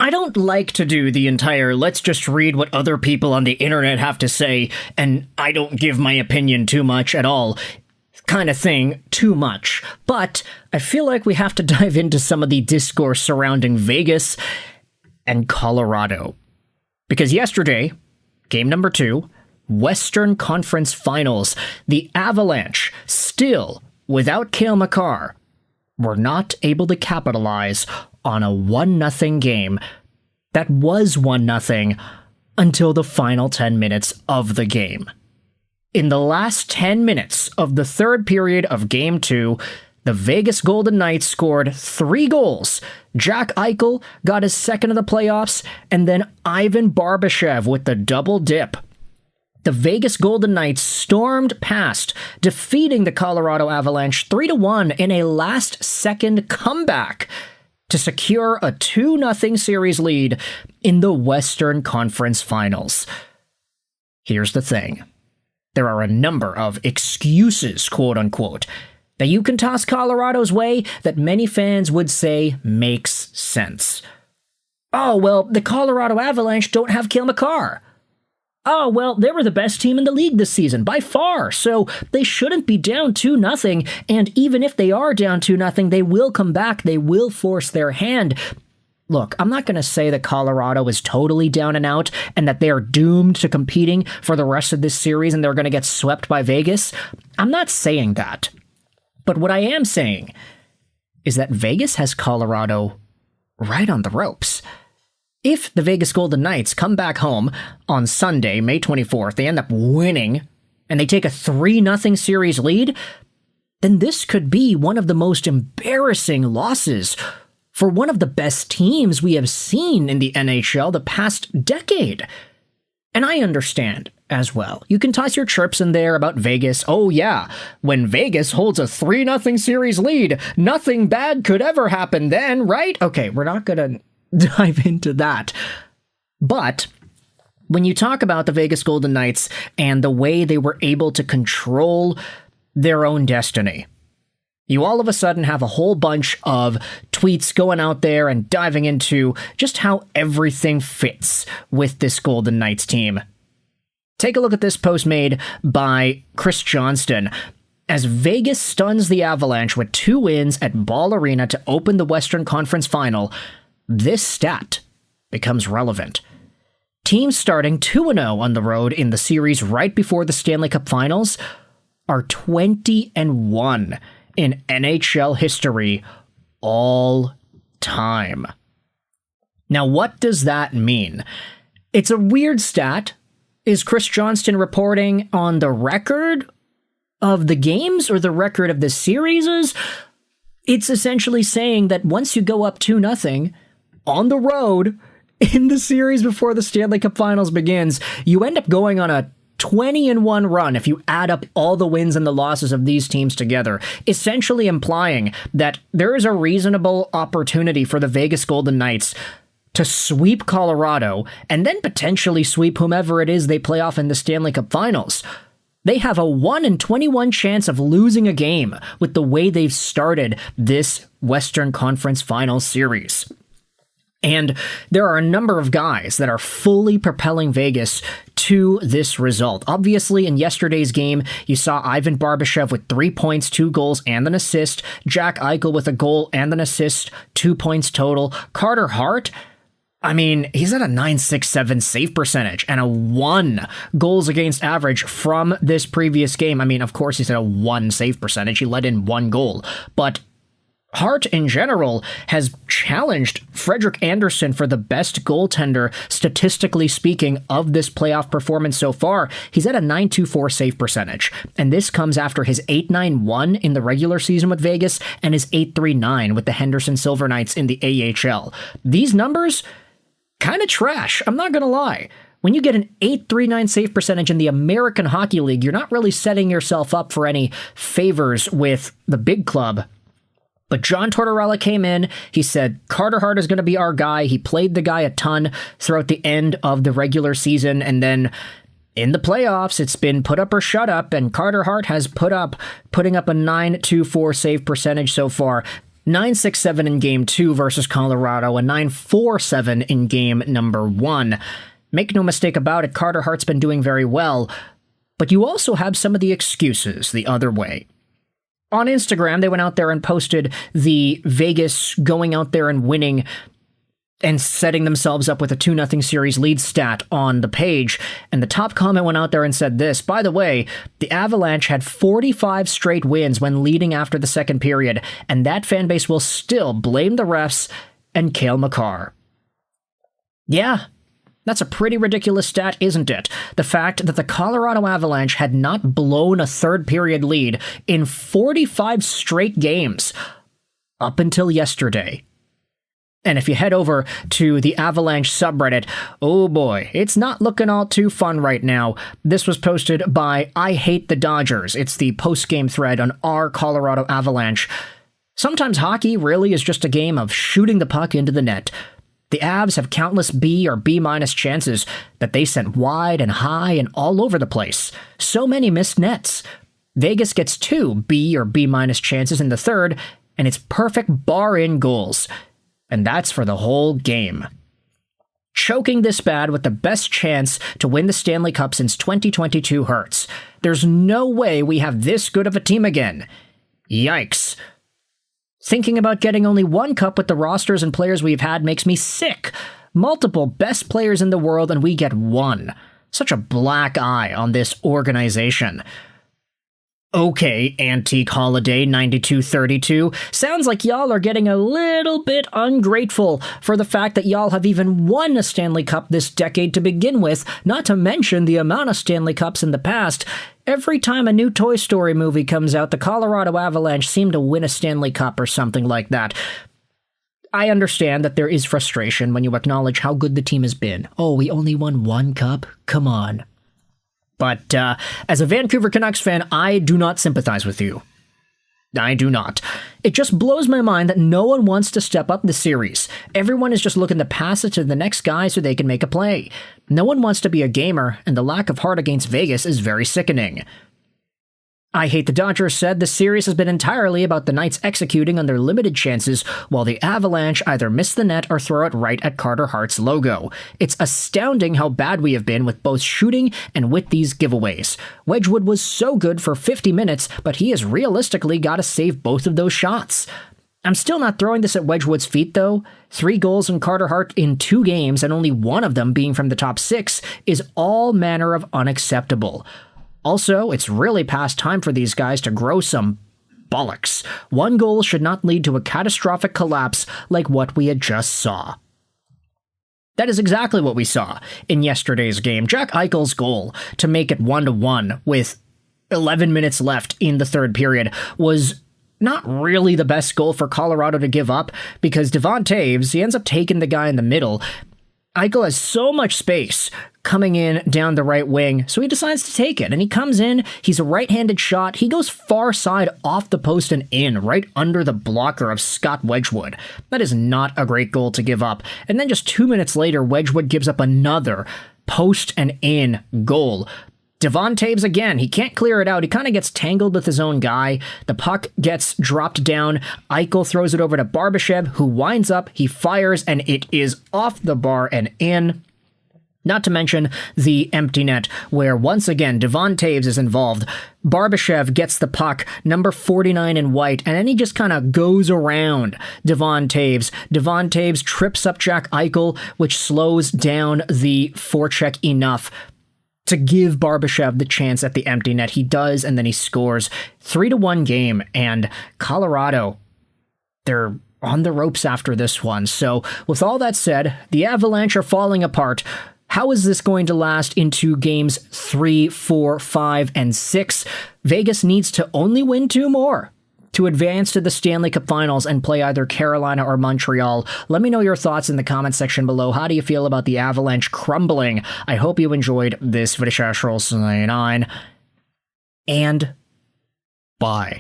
I don't like to do the entire let's just read what other people on the internet have to say and I don't give my opinion too much at all kind of thing too much. But I feel like we have to dive into some of the discourse surrounding Vegas and Colorado. Because yesterday, game number 2, Western Conference Finals, the Avalanche, still without Cale Makar, were not able to capitalize on a 1-0 game that was 1-0 until the final 10 minutes of the game. In the last 10 minutes of the third period of Game 2, the Vegas Golden Knights scored 3 goals. Jack Eichel got his second of the playoffs, and then Ivan Barbashev with the double dip. The Vegas Golden Knights stormed past, defeating the Colorado Avalanche 3-1 in a last-second comeback to secure a 2-0 series lead in the Western Conference Finals. Here's the thing. There are a number of excuses, quote-unquote, that you can toss Colorado's way that many fans would say makes sense. Oh, well, the Colorado Avalanche don't have Cale Makar. Oh, well, they were the best team in the league this season, by far, so they shouldn't be down 2-0, and even if they are down 2-0, they will come back, they will force their hand. Look, I'm not going to say that Colorado is totally down and out, and that they are doomed to competing for the rest of this series, and they're going to get swept by Vegas. I'm not saying that. But what I am saying is that Vegas has Colorado right on the ropes. If the Vegas Golden Knights come back home on Sunday, May 24th, they end up winning, and they take a 3-0 series lead, then this could be one of the most embarrassing losses for one of the best teams we have seen in the NHL the past decade. And I understand as well. You can toss your chirps in there about Vegas. Oh yeah, when Vegas holds a 3-0 series lead, nothing bad could ever happen then, right? Okay, we're not gonna dive into that. But when you talk about the Vegas Golden Knights and the way they were able to control their own destiny, you all of a sudden have a whole bunch of tweets going out there and diving into just how everything fits with this Golden Knights team. Take a look at this post made by Chris Johnston. As Vegas stuns the Avalanche with 2 wins at Ball Arena to open the Western Conference Final, this stat becomes relevant. Teams starting 2-0 on the road in the series right before the Stanley Cup Finals are 20-1 in NHL history all time. Now, what does that mean? It's a weird stat. Is Chris Johnston reporting on the record of the games or the record of the series? It's essentially saying that once you go up 2-0 on the road in the series before the Stanley Cup Finals begins, you end up going on a 20-1 run if you add up all the wins and the losses of these teams together, essentially implying that there is a reasonable opportunity for the Vegas Golden Knights to sweep Colorado and then potentially sweep whomever it is they play off in the Stanley Cup Finals. They have a 1 in 21 chance of losing a game with the way they've started this Western Conference Finals series. And there are a number of guys that are fully propelling Vegas to this result. Obviously, in yesterday's game, you saw Ivan Barbashev with 3 points, 2 goals, and an assist. Jack Eichel with a goal and an assist, 2 points total. Carter Hart, I mean, he's at a .967 save percentage and a 1 goals against average from this previous game. I mean, of course, he's at a 1 save percentage. He let in 1 goal. But Hart, in general, has challenged Frederik Andersen for the best goaltender, statistically speaking, of this playoff performance so far. He's at a .924 save percentage, and this comes after his .891 in the regular season with Vegas and his .839 with the Henderson Silver Knights in the AHL. These numbers, kind of trash, I'm not going to lie. When you get an .839 save percentage in the American Hockey League, you're not really setting yourself up for any favors with the big club. But John Tortorella came in, he said, Carter Hart is going to be our guy. He played the guy a ton throughout the end of the regular season, and then in the playoffs, it's been put up or shut up, and Carter Hart has putting up a .924 save percentage so far. 9-6-7 in Game 2 versus Colorado, and 9-4-7 in Game number 1. Make no mistake about it, Carter Hart's been doing very well, but you also have some of the excuses the other way. On Instagram, they went out there and posted the Vegas going out there and winning and setting themselves up with a 2-0 series lead stat on the page, and the top comment went out there and said this: by the way, the Avalanche had 45 straight wins when leading after the second period, and that fan base will still blame the refs and Cale Makar. Yeah, that's a pretty ridiculous stat, isn't it? The fact that the Colorado Avalanche had not blown a third period lead in 45 straight games up until yesterday. And if you head over to the Avalanche subreddit, oh boy, it's not looking all too fun right now. This was posted by I Hate the Dodgers. It's the post-game thread on our Colorado Avalanche. Sometimes hockey really is just a game of shooting the puck into the net. The Avs have countless B or B- chances that they sent wide and high and all over the place. So many missed nets. Vegas gets 2 B or B- chances in the third, and it's perfect bar-in goals. And that's for the whole game. Choking this bad with the best chance to win the Stanley Cup since 2022 hurts. There's no way we have this good of a team again. Yikes. Thinking about getting only one cup with the rosters and players we've had makes me sick. Multiple best players in the world and we get one. Such a black eye on this organization. Okay, Antique Holiday 9232, sounds like y'all are getting a little bit ungrateful for the fact that y'all have even won a Stanley Cup this decade to begin with, not to mention the amount of Stanley Cups in the past. Every time a new Toy Story movie comes out, the Colorado Avalanche seem to win a Stanley Cup or something like that. I understand that there is frustration when you acknowledge how good the team has been. Oh, we only won one cup? Come on. But as a Vancouver Canucks fan, I do not sympathize with you. I do not. It just blows my mind that no one wants to step up the series. Everyone is just looking to pass it to the next guy so they can make a play. No one wants to be a gamer, and the lack of heart against Vegas is very sickening. I Hate the Dodgers said the series has been entirely about the Knights executing on their limited chances, while the Avalanche either miss the net or throw it right at Carter Hart's logo. It's astounding how bad we have been with both shooting and with these giveaways. Wedgwood was so good for 50 minutes, but he has realistically got to save both of those shots. I'm still not throwing this at Wedgwood's feet, though. 3 goals in Carter Hart in 2 games, and only one of them being from the top 6, is all manner of unacceptable. Also, it's really past time for these guys to grow some bollocks. 1 goal should not lead to a catastrophic collapse like what we had just saw. That is exactly what we saw in yesterday's game. Jack Eichel's goal to make it 1-1 with 11 minutes left in the third period was not really the best goal for Colorado to give up, because Devon Toews, he ends up taking the guy in the middle. Eichel has so much space coming in down the right wing, so he decides to take it, and he comes in, he's a right-handed shot, he goes far side off the post and in, right under the blocker of Scott Wedgwood. That is not a great goal to give up, and then just 2 minutes later, Wedgwood gives up another post and in goal. Devon Toews again, he can't clear it out, he kind of gets tangled with his own guy, the puck gets dropped down, Eichel throws it over to Barbashev, who winds up, he fires, and it is off the bar and in. Not to mention the empty net, where once again Devon Toews is involved. Barbashev gets the puck, number 49 in white, and then he just kind of goes around Devon Toews. Devon Toews trips up Jack Eichel, which slows down the forecheck enough to give Barbashev the chance at the empty net. He does, and then he scores. 3-1 game, and Colorado, they're on the ropes after this one. So with all that said, the Avalanche are falling apart. How is this going to last into games 3, 4, 5, and 6? Vegas needs to only win 2 more to advance to the Stanley Cup Finals and play either Carolina or Montreal. Let me know your thoughts in the comment section below. How do you feel about the Avalanche crumbling? I hope you enjoyed this video. And bye.